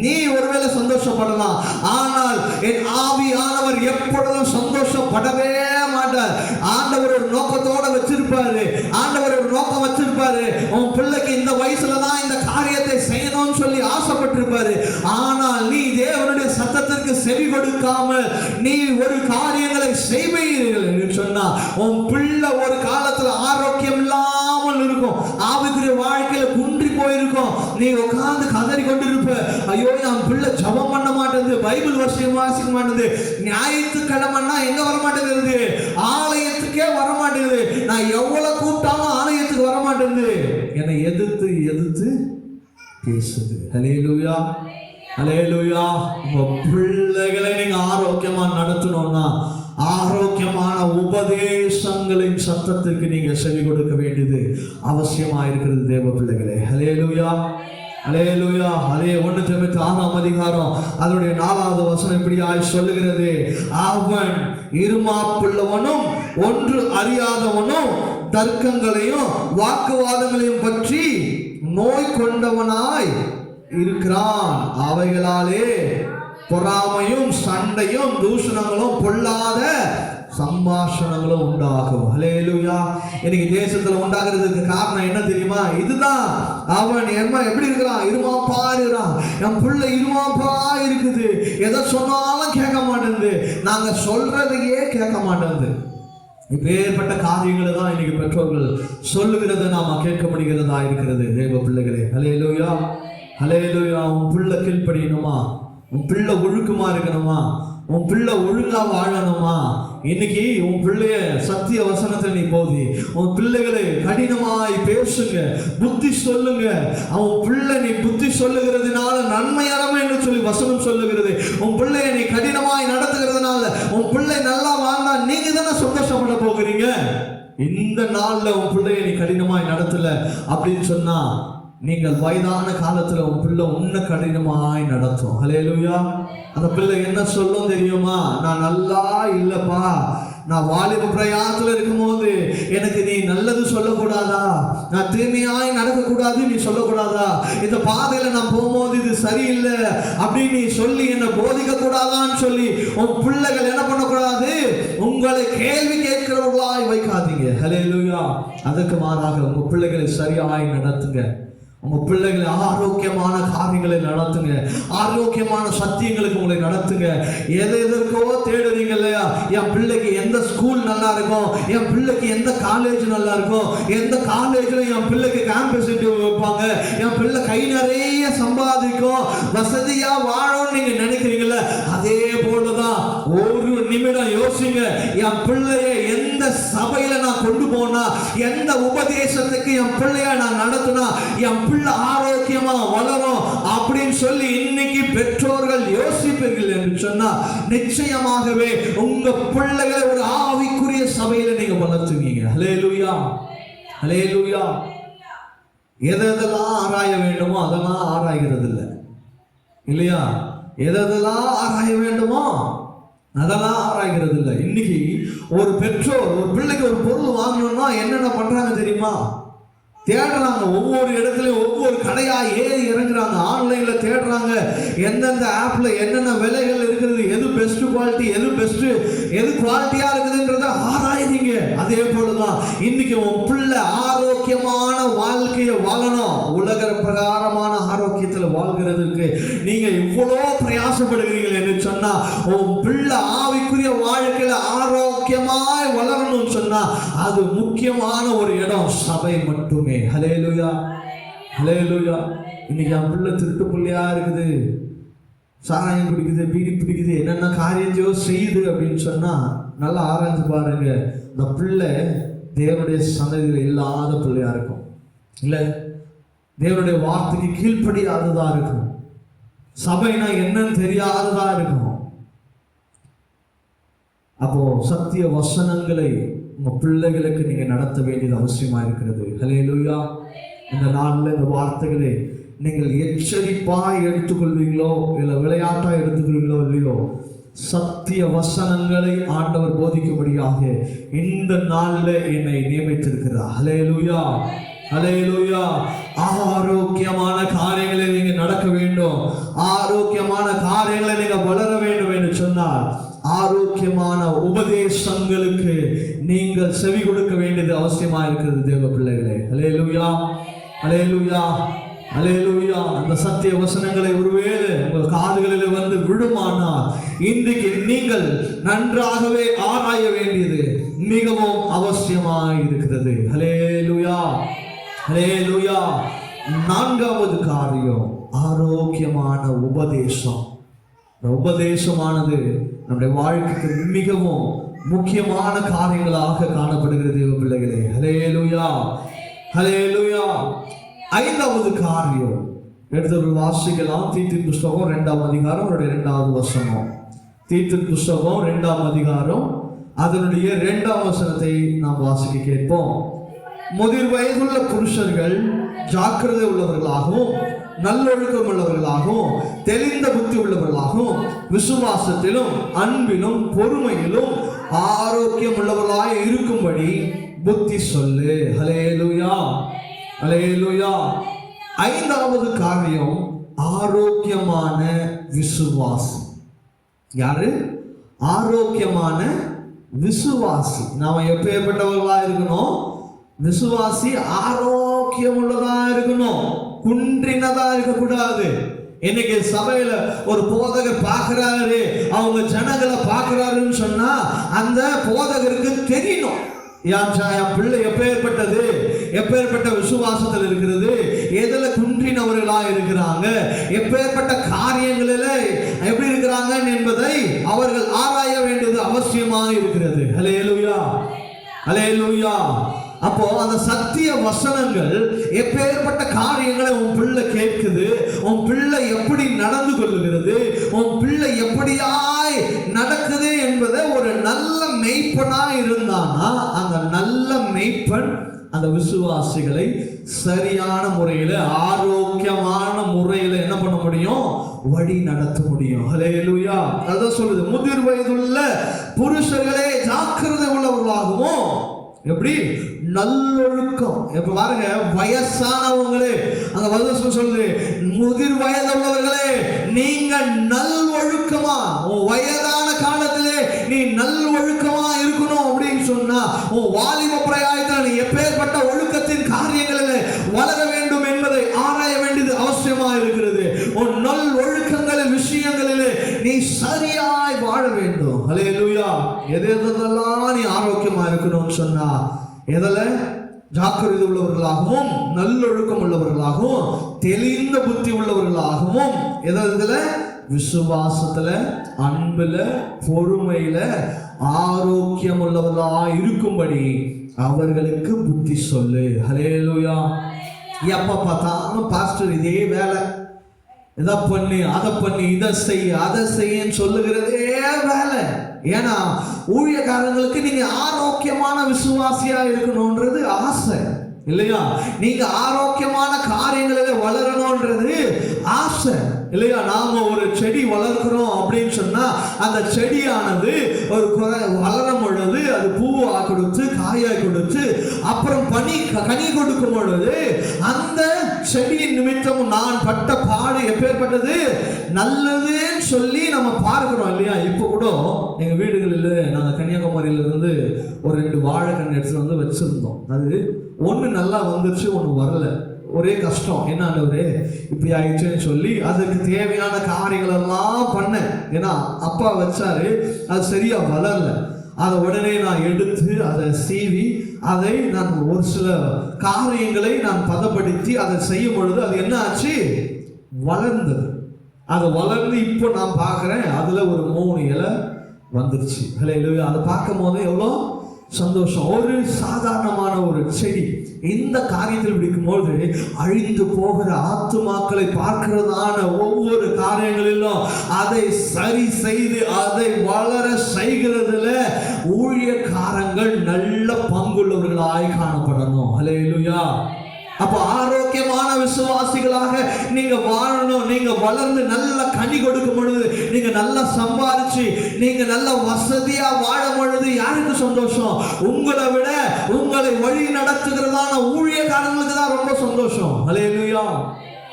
நீ ஒருவேளை சந்தோஷப்படலாம், ஆனால் என் ஆவியானவர் எப்பொழுதும் சந்தோஷப்படவே மாட்டார். ஆண்டவர் ஒரு நோக்கத்தோட வச்சிருப்பாரு, ஆண்டவர் ஒரு நோக்கம் வச்சிருப்பாரு. உன் பிள்ளைக்கு இந்த வயசுலதான் இந்த காரியத்தை செய்யணும்னு சொல்லி ஆசைப்பட்டிருப்பாரு. ஆனால் நீ தேவனுடைய சத்தத்திற்கு செவி கொடுக்காம நீ ஒரு காரியங்களை செய்வீர்கள் என்று சொன்னா உன் பிள்ளை ஒரு காலத்துல ஆரோக்கியம் இல்லாமல் இருக்கும், ஆவிக்குரிய வாழ்க்கையில குன்றி போயிருக்கும். நீ உட்கார்ந்து கதறி கொண்டிருப்ப, ஐயோ என் பிள்ளை ஜெபம் பண்ண மாட்டேங்குது, பைபிள் வசனம் வாசிக்க மாட்டேங்குது, ஞாயிற்றுக்கிழமைன்னா எங்க வர மாட்டேங்குது, ஆலயத்துக்கே வர மாட்டேங்குது, நான் எவ்வளவு கூப்பிட்டாலும் ஆலயத்துக்கு வர மாட்டேங்குது, என்னை எதிர்த்து எதிர்த்து பேசுது. ஹல்லேலூயா, ஹல்லேலூயா. உங்க பிள்ளைகளை நீங்க ஆரோக்கியமா நடத்தணும்னா ஆரோக்கியமான உபதேசங்களின் சத்தத்திற்கு நீங்க செவி கொடுக்க வேண்டியது அவசியமா இருக்கிறது தேவ பிள்ளைகளே. ஹல்லேலூயா, ஹல்லேலூயா. அதே 1 தீமோத்தேயு 6ஆம் அதிகாரம் அதனுடைய 4வது வசனம் இப்படியாய் சொல்லுகிறது, அவன் இருமாப்புள்ளவனும் ஒன்று அறியாதவனும் தர்க்கங்களையும் வாக்குவாதங்களையும் பற்றி நோய் கொண்டவனாய் இருக்கிறான், அவைகளாலே பொறாமையும் சண்டையும் தூஷணங்களும் பொல்லாத சம்பாஷணங்களும் உண்டாகும். ஹல்லேலூயா. இன்னைக்கு தேசத்துல உண்டாகிறதுக்கு காரணம் என்ன தெரியுமா? இதுதான். அவன் எப்படி இருக்கிறான்? இருமாப்பா இருக்கிறான். என் பிள்ளை இருமாப்பா இருக்குது, எதை சொன்னாலும் கேட்க மாட்டேங்குது, நாங்க சொல்றதையே கேட்க மாட்டேங்குது. இப்பேற்பட்ட காரியங்களை தான் இன்னைக்கு பெற்றோர்கள் சொல்லுகிறத நாம கேட்க முடிகிறதா இருக்கிறது தேவ பிள்ளைகளே. ஹல்லேலூயா, ஹல்லேலூயா. உன் பிள்ளை கீழ்ப்படியணுமா? உன் பிள்ளை ஒழுக்கமா இருக்கணுமா? உன் பிள்ளை ஒழுங்கா வாழணுமா? இன்னைக்கு உன் பிள்ளைய சத்திய வசனத்தில் நீ போதி, உன் பிள்ளைகளை கடினமாய் பேசுங்க, புத்தி சொல்லுங்க. அவன் பிள்ளை நீ புத்தி சொல்லுகிறதுனால நன்மையானவ என்று சொல்லி வசனம் சொல்லுகிறது. உன் பிள்ளைய நீ கடினமாய் நடத்துகிறதுனால உன் பிள்ளை நல்லா வாழ்ந்தா நீங்க தானே சந்தோஷப்பட போகிறீங்க. இந்த நாள்ல உன் பிள்ளைய நீ கடினமாய் நடத்தல அப்படின்னு சொன்னா நீங்கள் வயதான காலத்துல உன் பிள்ளை உன்னை கடினமாய் நடத்தும். ஹல்லேலூயா. அந்த பிள்ளை என்ன சொல்லும் தெரியுமா? நான் நல்லா இல்லப்பா, நான் வாலிப பிரயாணத்துல இருக்கும்போது எனக்கு நீ நல்லது சொல்லக்கூடாதா, நான் தீமையாய் நடக்கக்கூடாது நீ சொல்லக்கூடாதா, இந்த பாதையில நான் போகும்போது இது சரியில்லை அப்படின்னு நீ சொல்லி என்னை போதிக்க கூடாதான்னு சொல்லி உன் பிள்ளைகள் என்ன பண்ணக்கூடாது, உங்களை கேள்வி கேட்கிறவர்களாய் வைக்காதீங்க. ஹல்லேலூயா. அதுக்கு மாறாக உங்க பிள்ளைகளை சரியாய் நடத்துங்க. உங்க பிள்ளைகளை ஆரோக்கியமான காரியங்களை நடத்துங்க, ஆரோக்கியமான சத்தியங்களுக்கு உங்களை நடத்துங்க. எதற்கோ தேடுறீங்க இல்லையா? என் பிள்ளைக்கு எந்த ஸ்கூல் நல்லா இருக்கும், என் பிள்ளைக்கு எந்த காலேஜ் நல்லா இருக்கும், எந்த காலேஜ்ல என் பிள்ளைக்கு கேம்பஸ் இன்டர்வியூ வைப்பாங்க, என் பிள்ளை கை நிறைய சம்பாதிக்கும், வசதியா வாழும்னு நீங்க நினைக்கிறீங்கல்ல, அதே போலதான் ஒரு நிமிடம் யோசிங்க. என் பிள்ளைய எந்த சபையில நான் கொண்டு போனா, எந்த உபதேசத்துக்கு என் பிள்ளைய நான் நடத்தினா என் பிள்ளை ஆரோக்கியமா வளரும் அப்படின்னு சொல்லி இன்னைக்கு பெற்றோர்கள் யோசிப்பீர்கள் என்று சொன்னா நிச்சயமாகவே உங்க பிள்ளைகளை ஒரு ஆவிக்குரிய சபையில நீங்க வளர்த்துவீங்க. ஹல்லேலூயா, ஹல்லேலூயா. எதெல்லாம் ஆராய வேண்டுமோ அதெல்லாம் ஆராய்கிறது இல்லை இல்லையா? எதெல்லாம் ஆராய வேண்டுமோ அதெல்லாம் ஆராய்கிறது இல்லை. இன்னைக்கு ஒரு பெற்றோர் ஒரு பிள்ளைக்கு ஒரு பொருள் வாங்கணும்னா என்னென்ன பண்றாங்க தெரியுமா? தேடுறாங்க. ஒவ்வொரு இடத்துலையும் ஒவ்வொரு கடையா ஏறி இறங்குறாங்க, ஆன்லைன்ல தேடுறாங்க, எந்தெந்த ஆப்ல என்னென்ன விலைகள் இருக்கிறது, எது பெஸ்ட் குவாலிட்டி, எது குவாலிட்டியா இருக்குதுன்றத ஆராயிறீங்க. அதே போலதான் இன்னைக்கு உன் பிள்ளை ஆரோக்கியமான வாழ்க்கையை வாழணும், உலக பிரகாரமான ஆரோக்கியத்தில் வாழ்கிறதுக்கு நீங்க இவ்வளோ பிரயாசப்படுகிறீர்கள் என்று சொன்னா உன் பிள்ளை ஆவிக்குரிய வாழ்க்கையில ஆரோக்கியமாய் வளரணும்னு சொன்னா அது முக்கியமான ஒரு இடம் சபை மட்டுமே. ஹல்லேலூயா, ஹல்லேலூயா. இன்னைக்கு என் பிள்ளை திருட்டு பிள்ளையா இருக்குது, சாராயம் பிடிக்குது, பீடி பிடிக்குது, என்னென்ன காரியத்தையோ செய்யுது அப்படின்னு சொன்னா நல்லா ஆராய்ஞ்சு பாருங்க. இந்த பிள்ளை தேவனுடைய சன்னதியில் இல்லாத பிள்ளையா இருக்கும், இல்ல தேவனுடைய வார்த்தைக்கு கீழ்ப்படியாததா இருக்கும், சபைனா என்னன்னு தெரியாததா இருக்கும். அப்போ சத்திய வசனங்களை உங்க பிள்ளைகளுக்கு நீங்க நடத்த வேண்டியது அவசியமா இருக்கிறது. ஹல்லேலூயா. இந்த நாளில் இந்த வார்த்தைகளை நீங்கள் எச்சரிப்பாய் எடுத்துக்கொள்வீங்களோ இல்லை விளையாட்டா எடுத்துக்கொள்வீங்களோ இல்லையோ, சத்திய வசனங்களை ஆண்டவர் போதிக்கும்படியாக இந்த நாளில் என்னை நியமித்திருக்கிறார். ஹல்லேலூயா, ஹல்லேலூயா. ஆரோக்கியமான காரியங்களை நீங்க நடக்க வேண்டும், ஆரோக்கியமான காரியங்களை நீங்க வளர வேண்டும் என்று சொன்னால் ஆரோக்கியமான உபதேசங்களுக்கு நீங்கள் செவி கொடுக்க வேண்டியது அவசியமா இருக்கிறது தேவ பிள்ளைகளே. ஹல்லேலூயா, ஹல்லேலூயா, ஹல்லேலூயா. அந்த சத்திய வசனங்களை ஒருவேளை உங்கள் காதுகளில் வந்து விடுமானால் இன்றைக்கு நீங்கள் நன்றாகவே ஆராய வேண்டியது மிகவும் அவசியமாய் இருக்கிறது. ஹல்லேலூயா, ஹல்லேலூயா. நான்காவது காரியம் ஆரோக்கியமான உபதேசம். உபதேசமானது நம்முடைய வாழ்க்கைக்கு மிகவும் முக்கியமான காரியங்களாக காணப்படுகிறது தேவ பிள்ளைகளே. ஹல்லேலூயா, ஹல்லேலூயா. ஐந்தாவது காரியம் எடுத்து வாசிக்கலாம். தீத்தின் புஸ்தகம் 2ஆம் அதிகாரம் 2வது வசனம். தீத்தின் புஸ்தகம் 2ஆம் அதிகாரம் அதனுடைய 2ஆம் வசனத்தை நாம் வாசிக்க கேட்போம். முதிர் வயதுள்ள புருஷர்கள் ஜாக்கிரதை உள்ளவர்களாகவும் நல்லொழுக்கம் உள்ளவர்களாகவும் தெளிந்த புத்தி உள்ளவர்களாகவும் விசுவாசத்திலும் அன்பிலும் பொறுமையிலும் ஆரோக்கியம் உள்ளவர்களாய் இருக்கும்படி புத்தி சொல்லு. ஹல்லேலூயா, ஹல்லேலூயா. ஐந்தாவது காரியம் ஆரோக்கியமான விசுவாசி. யாரு? ஆரோக்கியமான விசுவாசி. நாம எப்பேற்பட்டவர்களா இருக்கணும்? விசுவாசி ஆரோக்கியம் உள்ளதா இருக்கணும், குன்றினதா இருக்கக்கூடாது. இன்னைக்கு சபையில ஒரு போதகர் பார்க்கிறாரு, அவங்க ஜனங்களை பார்க்கிறாருன்னு சொன்னா அந்த போதகருக்கு தெரியணும் என் பிள்ளை எப்பேற்பட்டது, எப்பேற்பட்ட விசுவாசத்தில் இருக்கிறது, எதுல குன்றினவர்களா இருக்கிறாங்க, எப்பேற்பட்ட காரியங்களில எப்படி இருக்கிறாங்க என்பதை அவர்கள் ஆராய வேண்டியது அவசியமாக இருக்கிறது. ஹல்லேலூயா, ஹல்லேலூயா. அப்போ அந்த சத்திய வசனங்கள் எப்பேற்பட்ட காரியங்களை உன் பிள்ளை கேட்குது, உன் பிள்ளை எப்படி நடந்து கொள்ளுகிறது, உன் பிள்ளை எப்படியாய் நடக்குது என்பதை ஒரு நல்ல மெய்ப்பனா இருந்தானா அந்த நல்ல மெய்ப்பன் அந்த விசுவாசிகளை சரியான முறையில் ஆரோக்கியமான முறையில் என்ன பண்ண முடியும்? வழி நடத்த முடியும். ஹல்லேலூயா. அதான் சொல்லுது, முதிர் வயதுள்ள புருஷர்களே ஜாக்கிரதை உள்ளவர்களாகவும் எப்படி நல்லொழுக்கம். இப்ப பாருங்க, வயசானவங்களே அந்த வசனம் சொல்லுது, முதிர் வயது உள்ளவர்களே நீங்க நல்லொழுக்கமா, உன் வயதான காலத்திலே நீ நல்லொழுக்கமா இருக்கணும் அப்படின்னு சொன்னா உன் வாலிப பிராயத்தில் நீ எப்பேற்பட்ட ஒழுக்கத்தின் காரியங்களில் வளர வேண்டும் என்பதை ஆராய வேண்டியது அவசியமா இருக்கிறது. உன் நல் ஒழுக்கங்களில் விஷயங்களிலே நீ சரியாய் வாழ வேண்டும். ஹல்லேலூயா. எதெல்லாம் நீ ஆரோக்கியமா இருக்கணும்னு சொன்னா எதில்? ஜாக்கிரதை உள்ளவர்களாகவும் நல்லொழுக்கம் உள்ளவர்களாகவும் தெளிந்த புத்தி உள்ளவர்களாகவும் எதில்? விசுவாசத்துல, அன்புல, பொறுமையில ஆரோக்கியம் உள்ளவர்களா இருக்கும்படி அவர்களுக்கு புத்தி சொல்லு. ஹல்லேலூயா. எப்ப பார்த்தாலும் பாஸ்டர் இதே வேலை, இதை பண்ணி அதை பண்ணி இதை செய்ய அதை செய்யன்னு சொல்லுகிறதே வேலை. ஏன்னா ஊழியக்காரங்களுக்கு நீங்க ஆரோக்கியமான விசுவாசியா இருக்கணும்ன்றது ஆசை இல்லையா? நீங்க ஆரோக்கியமான காரியங்களில் வளரணும்ன்றது ஆசை இல்லையா? நாம ஒரு செடி வளர்க்கிறோம் அப்படின்னு சொன்னா அந்த செடியானது ஒரு வளரும் பொழுது அது பூவா கொடுத்து காயாய் கொடுத்து அப்புறம் கனி கொடுக்கும் பொழுது அந்த செடியின் நிமித்தம் நான் பட்ட பாடு எப்பேற்பட்டது நல்லதுன்னு சொல்லி நம்ம பார்க்கிறோம் இல்லையா? இப்போ கூட எங்க வீடுகளில் நாங்கள் கன்னியாகுமரியில இருந்து ஒரு 2 வாழைக்கன்று எடுத்துட்டு வந்து வச்சிருந்தோம். அது ஒன்று நல்லா வந்துருச்சு, ஒன்று வரல. ஒரே கஷ்டம், என்ன ஆண்டவரே இப்படி ஆயிடுச்சுன்னு சொல்லி அதுக்கு தேவையான காரியங்கள் எல்லாம் பண்ணேன். ஏன்னா அப்பா வச்சாரு, அது சரியா வளரல. அதை உடனே நான் எடுத்து அதை சீவி அதை நான் ஒரு சில காரியங்களை நான் பதப்படுத்தி அதை செய்யும் பொழுது அது என்ன ஆச்சு? வளர்ந்தது. அது வளர்ந்து இப்போ நான் பார்க்குறேன் அதுல ஒரு 3 இலை வந்துருச்சு. ஹல்லேலூயா. அதை பார்க்கும் போது எவ்வளோ சந்தோஷம். ஒரு சாதாரணமான ஒரு செடி இந்த காரியத்தில் பிடிக்கும்போது அழிந்து போகிற ஆத்துமாக்களை பார்க்கிறதான ஒவ்வொரு காரியங்களிலும் அதை சரி செய்து அதை வளர செய்கிறதுல ஊழியக்காரங்கள் நல்ல பங்குள்ளவர்களாய் காணப்படணும். ஹல்லேலூயா. அப்ப ஆரோக்கியமான விசுவாசிகளாக நீங்க வாழணும். நீங்க வளர்ந்து நல்ல கனி கொடுக்கும் பொழுது, நீங்க நல்லா சம்பாதிச்சு நீங்க நல்ல வசதியா வாழும் பொழுது யாருக்கு சந்தோஷம்? உங்களை விட உங்களை வழி நடத்துகிறதான ஊழியக்காரங்களுக்கு தான் ரொம்ப சந்தோஷம். ஹல்லேலூயா,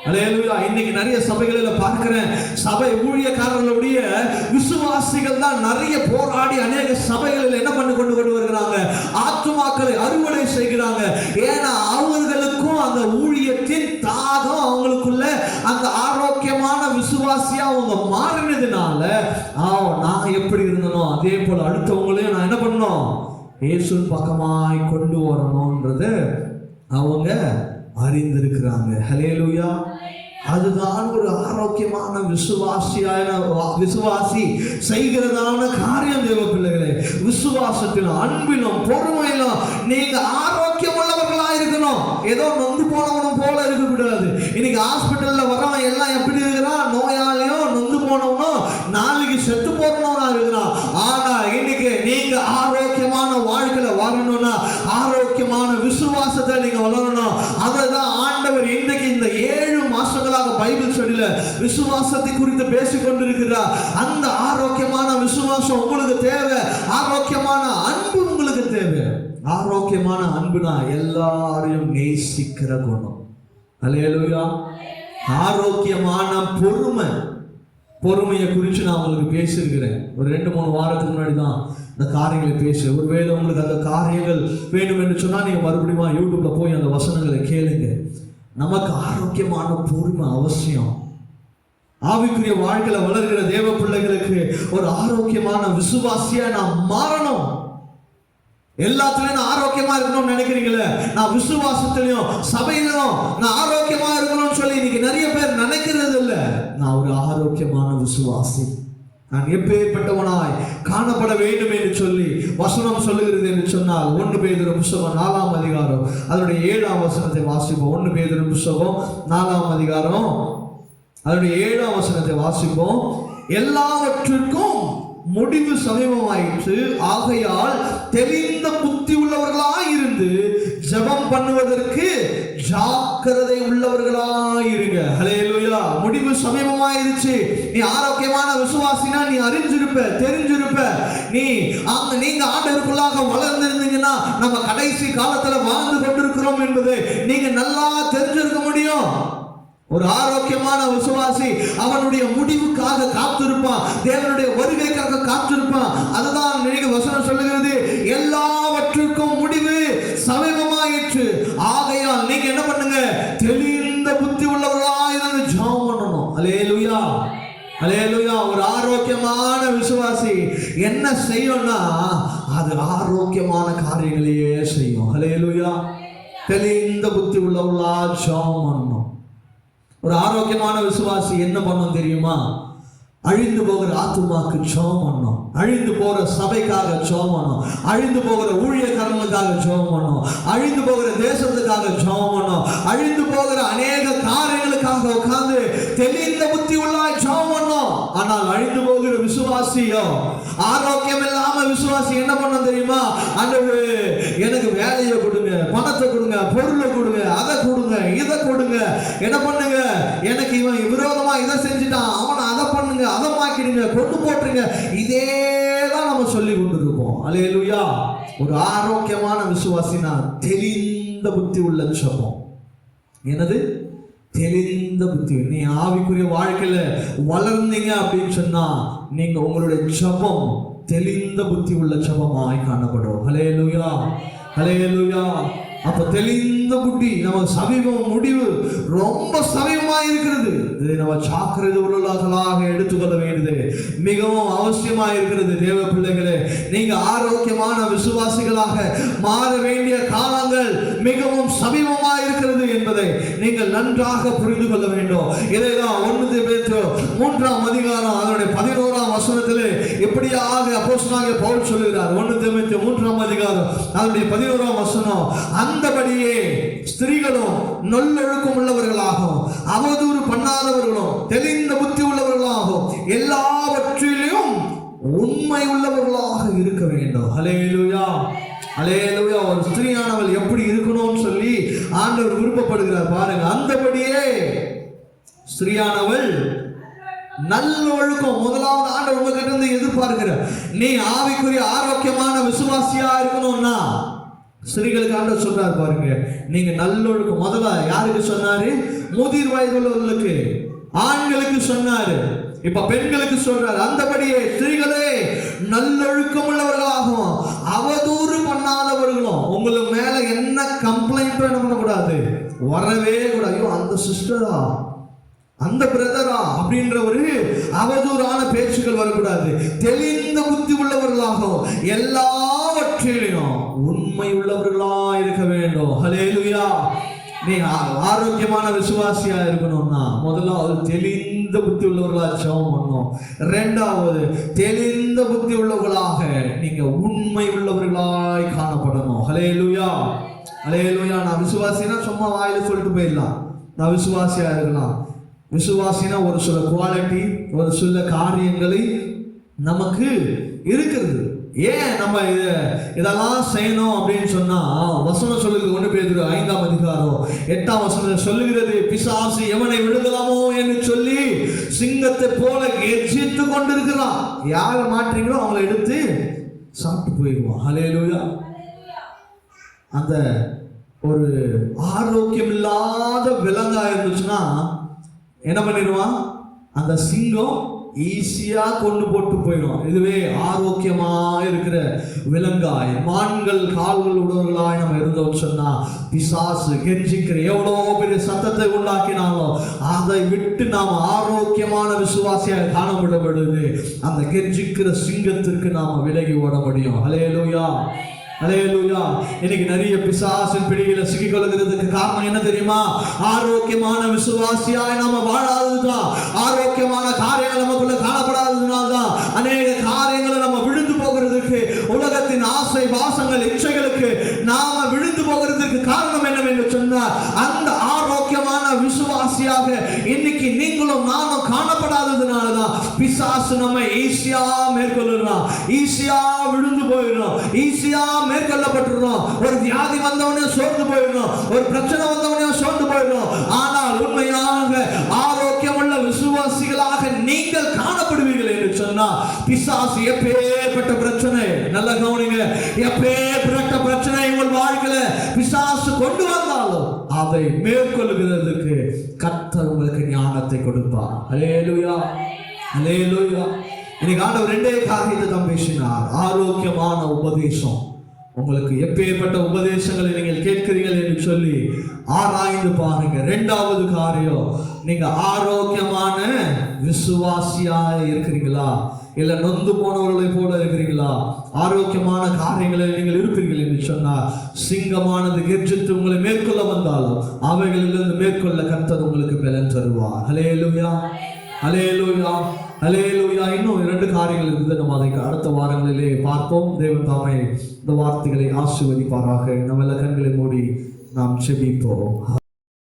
ஹல்லேலூயா. இன்னைக்கு நிறைய சபைகளில் பார்க்கிறேன், சபை ஊழியக்காரர்களுடைய விசுவாசிகள் தான் நிறைய போராடி அநேக சபைகளில் என்ன பண்ணி கொண்டு வருகிறாங்க? ஆத்துமாக்களை அறுவடை செய்கிறாங்க. ஏன்னா அவர்களுக்கும் அந்த ஊழியத்தின் தாகம் அவங்களுக்குள்ள அந்த ஆரோக்கியமான விசுவாசியா அவங்க மாறினதுனால நான் எப்படி இருந்தனோ அதே போல அடுத்தவங்களையும் நான் என்ன பண்ணணும்? இயேசு பக்கமாய் கொண்டு வரணும்ன்றது அவங்க அறிந்திருக்கிறாங்க. ஹல்லேலூயா. அதுதான் ஒரு ஆரோக்கியமான விசுவாசி செய்கிறதான காரியம். தேவ பிள்ளைகளே, விசுவாசத்திலும் அன்பிலும் பொறுமையிலும் நீங்க ஆரோக்கியம் உள்ளவர்களா இருக்கணும். ஏதோ நொந்து போனவனும் போல இருக்கக்கூடாது. இன்னைக்கு ஹாஸ்பிட்டல்ல வரவன் எல்லாம் எப்படி இருக்கிறான்? நோயாளியும் நொந்து போனவனும் நாளைக்கு செத்து போறவனா இருக்கிறான். ஆனா இன்னைக்கு நீங்க ஆரோக்கியமான வாழ்க்கையில வரணும்னா ஆரோக்கியமான விசுவாசத்தை நீங்க வளரணும். அதான் ஆண்டவர் இன்றைக்கு இந்த 7 மாசங்களாக பைபிள் ஸ்டடியில விசுவாசத்தை குறித்து பேசிக் கொண்டிருக்கிறார். அந்த ஆரோக்கியமான விசுவாசம் உங்களுக்கு தேவை. ஆரோக்கியமான அன்பு உங்களுக்கு தேவை. ஆரோக்கியமான அன்புனா எல்லாரையும் நேசிக்கிற குணம். அல்லேலூயா. ஆரோக்கியமான பொறுமையை குறித்து நான் உங்களுக்கு பேசியிருக்கிறேன். ஒரு 2-3 வாரத்துக்கு முன்னாடி தான் இந்த காரியங்களை பேச. ஒருவேளை உங்களுக்கு அந்த காரியங்கள் வேண்டும் என்று சொன்னா நீங்க மறுபடியும் யூடியூப்ல போய் அந்த வசனங்களை கேளுங்க. நமக்கு ஆரோக்கியமான பொறுமை அவசியம். ஆவிக்குரிய வாழ்க்கையில வளர்கிற தேவ பிள்ளைகளுக்கு ஒரு ஆரோக்கியமான விசுவாசியா நாம் மாறணும். எல்லாத்துலயும் நான் ஆரோக்கியமா இருக்கணும்னு நினைக்கிறீங்களே, நான் விசுவாசத்திலையும் சபையிலும் நான் ஆரோக்கியமா இருக்கணும்னு சொல்லி இன்னைக்கு நிறைய பேர் நினைக்கிறது இல்லை. நான் ஒரு ஆரோக்கியமான விசுவாசி, நான் எப்பேற்பட்டவனாய் காணப்பட வேண்டும் என்று சொல்லி வசனம் சொல்லுகிறது என்று சொன்னால் 1 பேதுரு புத்தகம் 4ஆம் அதிகாரம் அதனுடைய 7ஆம் வசனத்தை வாசிப்போம். 1 பேதுரு புத்தகம் 4ஆம் அதிகாரம் அதனுடைய 7ஆம் வசனத்தை வாசிப்போம். எல்லாவற்றிற்கும் முடிவு சமீபமாயிற்று, ஆகையால் தெளிந்த புத்தி உள்ளவர்களாயிருந்து ஜெபம் பண்ணுவதற்கு ஜாக்கிரதை உள்ளவர்களாயிருங்க. ஹல்லேலூயா. முடிவு சமீபமாயிருச்சு. நீ ஆரோக்கியமான விசுவாசினா நீ அறிஞ்சிருப்ப, தெரிஞ்சிருப்ப. நீங்க ஆண்டவருக்குள்ளாக வளர்ந்திருந்தீங்கன்னா நம்ம கடைசி காலத்துல வாழ்ந்து கொண்டிருக்கிறோம் என்பது நீங்க நல்லா தெரிஞ்சிருக்க முடியும். ஒரு ஆரோக்கியமான விசுவாசி அவனுடைய முடிவுக்காக காத்திருப்பான், தேவனுடைய வருகைக்காக காத்திருப்பான். அதுதான் நீங்க வசனம் சொல்லுகிறது, எல்லாவற்றுக்கும் முடிவு சமீபமாயிற்று, ஆகையால் நீங்க என்ன பண்ணுங்க, தெளிந்த புத்தி உள்ளவர்களாயிருந்து ஜெபம் பண்ணணும். அல்லேலூயா, அல்லேலூயா. ஒரு ஆரோக்கியமான விசுவாசி என்ன செய்யும்னா அது ஆரோக்கியமான காரியங்களையே செய்யும். அல்லேலூயா. தெளிந்த புத்தி உள்ளவர்களா ஜெபம் பண்ணணும். ஒரு ஆரோக்கியமான விசுவாசி என்ன பண்ணும் தெரியுமா? அழிந்து போகிற ஆத்துமாக்கு ஜெபம் பண்ணணும், அழிந்து போகிற சபைக்காக ஜெபம் பண்ணணும், அழிந்து போகிற ஊழியக்காரங்களுக்காக ஜெபம் பண்ணணும், அழிந்து போகிற தேசத்துக்காக ஜெபம் பண்ணணும், அழிந்து போகிற அநேக காரியங்களுக்காக உட்கார்ந்து தெளிந்த புத்தி உள்ளாய் ஜெபம் பண்ணணும். ஆனால் அழிந்து போகிற விசுவாசியோ, ஆரோக்கியம் இல்லாம விசுவாசி என்ன பண்ண தெரியுமா? ஆண்டவரே எனக்கு வேலையை கொடுங்க, பணத்தை கொடுங்க, பொருளை கொடுங்க, அதை கொடுங்க, இதை கொடுங்க, என்ன பண்ணுங்க, எனக்கு இவன் விரோதமா இதை செஞ்சுட்டான், அவனை அதை பண்ணுங்க, அதை மாக்கிடுங்க, கொண்டு போட்டுருங்க, இதேதான் நம்ம சொல்லி கொண்டிருப்போம். அல்லேலூயா. ஒரு ஆரோக்கியமான விசுவாசினா தெளிந்த புத்தி உள்ள ஜெபம். என்னது? தெளிந்த புத்தி. நீ ஆவிக்குரிய வாழ்க்கையில வளர்ந்தீங்க அப்படின்னு சொன்னா நீங்க உங்களுடைய ஜெபம் தெளிந்த புத்தி உள்ள ஜெபமாய் காணப்படும். ஹல்லேலூயா, ஹல்லேலூயா. அப்ப தெளிந்த புத்தி நமக்கு சமீபம், முடிவு ரொம்ப சமீபமா இருக்கிறது. இதை நம்ம ஜாக்கிரதை உள்ளவர்களாக எடுத்துக்கொள்ள வேண்டியது மிகவும் அவசியமா இருக்கிறது. தேவ பிள்ளைகளே, நீங்க ஆரோக்கியமான விசுவாசிகளாக மாற வேண்டிய காலங்கள் மிகவும் சமீபமா இருக்கிறது என்பதை நீங்கள் நன்றாக புரிந்து கொள்ள வேண்டும். இதைதான் 1 பேதுரு 3ஆம் அதிகாரம் அதனுடைய 11ஆம் வசனத்திலே இப்படியாக அப்போஸ்தலனாகிய பவுல் சொல்லுகிறார். 1 பேதுரு 3ஆம் அதிகாரம் அதனுடைய 11ஆம் வசனம், அந்தபடியே ஸ்திரீகளும் நல்லொழுக்கம் உள்ளவர்களாகவும் அவதூறு பண்ணாதவர்களும் தெளிந்த புத்தி உள்ளவர்களாகவும் எல்லாவற்றிலும் உண்மை உள்ளவர்களாக இருக்க வேண்டும். ஹல்லேலூயா, ஹல்லேலூயா. ஒரு ஸ்திரீயானவள் எப்படி இருக்கணும்னு சொல்லி ஆண்டவர் விருப்பப்படுகிறார் பாருங்க. அந்தபடியே ஸ்திரீயானவள் நல்ல ஒழுக்கம் முதலாவது ஆண்டவர் உங்ககிட்ட இருந்து எதிர்பார்க்கிறார். நீ ஆவிக்குரிய ஆரோக்கியமான விசுவாசியா இருக்கணும்னா ஸ்திரீகளுக்கு ஆண்டவர் சொல்றாரு பாருங்க, நீங்க நல்லொழுக்கம். முதல்ல யாருக்கு சொன்னாரு? முதிர் வயதுள்ளவர்களுக்கு, ஆண்களுக்கு சொன்னாரு. இப்ப பெண்களுக்கு சொல்றாரு. அந்தபடியே ஸ்திரீகளே நல்லொழுக்கம் உள்ளவர்களாகவும் அவதூறு பண்ணாதவர்களும். உங்களுக்கு மேல என்ன கம்ப்ளைண்ட் என்ன பண்ணக்கூடாது, வரவே கூடாது. அந்த சிஸ்டரா, அந்த பிரதரா அப்படின்ற ஒரு அவதூறான பேச்சுக்கள் வரக்கூடாது. தெளிந்த புத்தி உள்ளவர்களாகவும் எல்லாவற்றிலும் உண்மை உள்ளவர்களா இருக்க வேண்டும். ஹல்லேலூயா, நீ ஆரோக்கியமான விசுவாசியா இருக்கணும்னா முதல்ல தெளிந்த புத்தி உள்ளவர்களா ஜெபம் பண்ணணும். இரண்டாவது தெளிந்த புத்தி உள்ளவர்களாக நீங்க உண்மை உள்ளவர்களாய் காணப்படணும். ஹல்லேலூயா, ஹல்லேலூயா. நான் விசுவாசினா சும்மா வாயில சொல்லிட்டு போயிடலாம், நான் விசுவாசியா இருக்கலாம். விசுவாசினா ஒரு சில குவாலிட்டி, ஒரு சில காரியங்களை நமக்கு இருக்கிறது. ஏன் நம்ம இதெல்லாம் செய்யணும் அப்படின்னு சொன்னா வசனம் சொல்லுகிறது 1 பேதுரு 5ஆம் அதிகாரம் 8ஆம் வசனம் சொல்லுகிறது, பிசாசு எவனை விடுதலாமோ என்று சொல்லி சிங்கத்தை போல கெர்ச்சித்து கொண்டிருக்கிறான். யாரை மாற்றீங்களோ அவங்களை எடுத்து சாப்பிட்டு போயிடுவான். ஹல்லேலூயா. அந்த ஒரு ஆரோக்கியம் இல்லாத விலங்கா இருந்துச்சுன்னா என்ன பண்ணிடுவான், அந்த சிங்கம் ஈஸியா கொண்டு போட்டு போயிடும். இதுவே ஆரோக்கியமா இருக்கிற விலங்காய் மான்கள் கால்கள் உடவர்களாய் நம்ம இருந்தோம் சொன்னா பிசாசு கெஞ்சிக்கிற எவ்வளவு பெரிய சத்தத்தை உண்டாக்கினாலும் அதை விட்டு நாம் ஆரோக்கியமான விசுவாசியாக காணப்படப்படுது. அந்த கெஞ்சிக்கிற சிங்கத்திற்கு நாம விலகி ஓட முடியும். ஹல்லேலூயா, ஹல்லேலூயா. இன்னைக்கு நிறைய பிசாசின் பிடியில சிக்கிக்கொள்கிறதுக்கு காரணம் என்ன தெரியுமா? ஆரோக்கியமான விசுவாசியாய் நாம வாழாததுதான், ஆரோக்கியமான காரியங்கள் நமக்குள்ள காணப்படாததுனால்தான் அநேக காரியங்களை நம்ம விழுந்து போகிறதுக்கு, உலகத்தின் ஆசை வாசங்கள் இச்சைகளுக்கு நாம விழுந்து போகிறதுக்கு காரணம் என்னவென்று சொன்னார், அந்த ஆரோக்கியமான விசுவாசியாக இன்னைக்கு நீங்களும் நானும் காணப்படாததுனாலதான் பிசாசு நம்ம ஈஸியா மேற்கொள்ளலாம், ஈஸியா விழுந்து போயிடும், ஈஸியா மேற்கொள்ளப்பட்டுறோம். ஒரு வியாதி வந்தவனே சோர்ந்து போயிடும், ஒரு பிரச்சனை வந்தவனே சோர்ந்து போயிடும். ஆனால் உண்மையாக ஆரோக்கியம் உள்ள விசுவாசிகளாக நீங்கள் காணப்படுவீர்கள் என்று சொன்னா பிசாசு எப்பேற்பட்ட பிரச்சனை, நல்ல கவனிங்க, எப்பேற்பட்ட பிரச்சனை உங்கள் வாழ்க்கையில பிசாசு கொண்டு வந்தாலும் அதை மேற்கொள்கிறதுக்கு கர்த்தர் உங்களுக்கு ஞானத்தை கொடுப்பார். ஹல்லேலூயா, ஹல்லேலூயா. இன்னைக்கு ஆண்டவர் 2 காரியத்தை தான் பேசினார். ஆரோக்கியமான உபதேசம். உங்களுக்கு எப்பேற்பட்ட உபதேசங்களை நீங்கள் கேட்கிறீர்கள் என்று சொல்லி ஆராய்ந்து பாருங்க. 2வது காரியம், நீங்க ஆரோக்கியமான விசுவாசியா இருக்கிறீங்களா, இல்ல நொந்து போனவர்களை போல இருக்கிறீங்களா? ஆரோக்கியமான காரியங்களில் நீங்கள் இருப்பீர்கள் என்று சொன்னார் சிங்கமானது கெர்ச்சித்து உங்களை மேற்கொள்ள வந்தாலும் அவைகளிலிருந்து மேற்கொள்ள கர்த்தர் உங்களுக்கு பலன் தருவார். ஹல்லேலூயா, ஹல்லேலூயா, ஹல்லேலூயா. இன்னும் 2 காரியங்கள் இருக்குது, நம்ம அதை அடுத்த வாரங்களிலே பார்ப்போம். தேவன் தாமே இந்த வார்த்தைகளை ஆசீர்வதிப்பாராக. நம்ம கண்களை மூடி நாம் செபிப்போம்.